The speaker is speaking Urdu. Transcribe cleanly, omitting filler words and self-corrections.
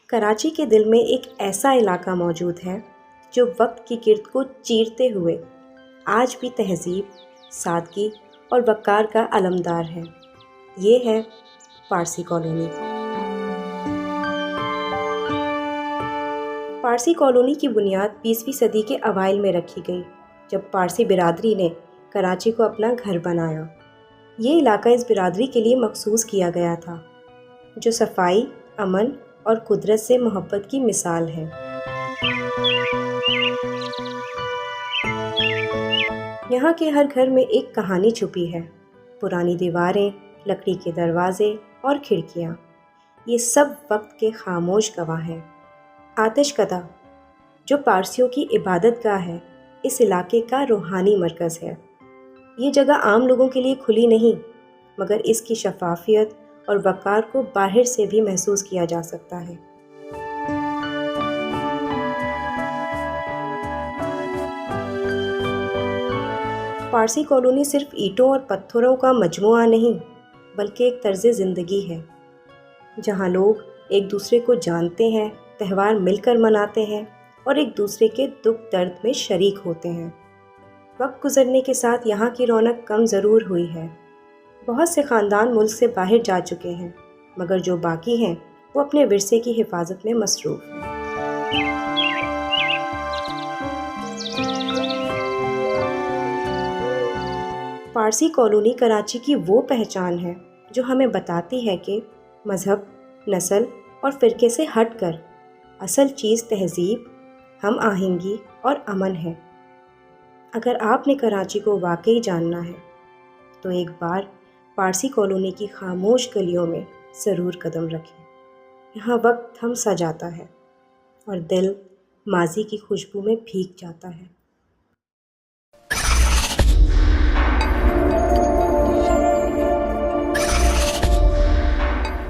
کراچی کے دل میں ایک ایسا علاقہ موجود ہے جو وقت کی گرد کو چیرتے ہوئے آج بھی تہذیب، سادگی اور وقار کا علمدار ہے۔ یہ ہے پارسی کالونی۔ پارسی کالونی کی بنیاد 20ویں صدی کے اوائل میں رکھی گئی، جب پارسی برادری نے کراچی کو اپنا گھر بنایا۔ یہ علاقہ اس برادری کے لیے مخصوص کیا گیا تھا، جو صفائی، امن اور قدرت سے محبت کی مثال ہے۔ یہاں کے ہر گھر میں ایک کہانی چھپی ہے، پرانی دیواریں، لکڑی کے دروازے اور کھڑکیاں، یہ سب وقت کے خاموش گواہ ہیں۔ آتش کدہ، جو پارسیوں کی عبادت گاہ ہے، اس علاقے کا روحانی مرکز ہے۔ یہ جگہ عام لوگوں کے لیے کھلی نہیں، مگر اس کی شفافیت اور وقار کو باہر سے بھی محسوس کیا جا سکتا ہے۔ پارسی کالونی صرف اینٹوں اور پتھروں کا مجموعہ نہیں، بلکہ ایک طرز زندگی ہے، جہاں لوگ ایک دوسرے کو جانتے ہیں، تہوار مل کر مناتے ہیں اور ایک دوسرے کے دکھ درد میں شریک ہوتے ہیں۔ وقت گزرنے کے ساتھ یہاں کی رونق کم ضرور ہوئی ہے۔ بہت سے خاندان ملک سے باہر جا چکے ہیں، مگر جو باقی ہیں وہ اپنے ورثے کی حفاظت میں مصروف ہیں۔ پارسی کالونی کراچی کی وہ پہچان ہے جو ہمیں بتاتی ہے کہ مذہب، نسل اور فرقے سے ہٹ کر اصل چیز تہذیب، ہم آہنگی اور امن ہے۔ اگر آپ نے کراچی کو واقعی جاننا ہے تو ایک بار پارسی کالونی کی خاموش گلیوں میں ضرور قدم رکھیں۔ یہاں وقت تھم سا جاتا ہے اور دل ماضی کی خوشبو میں بھیگ جاتا ہے۔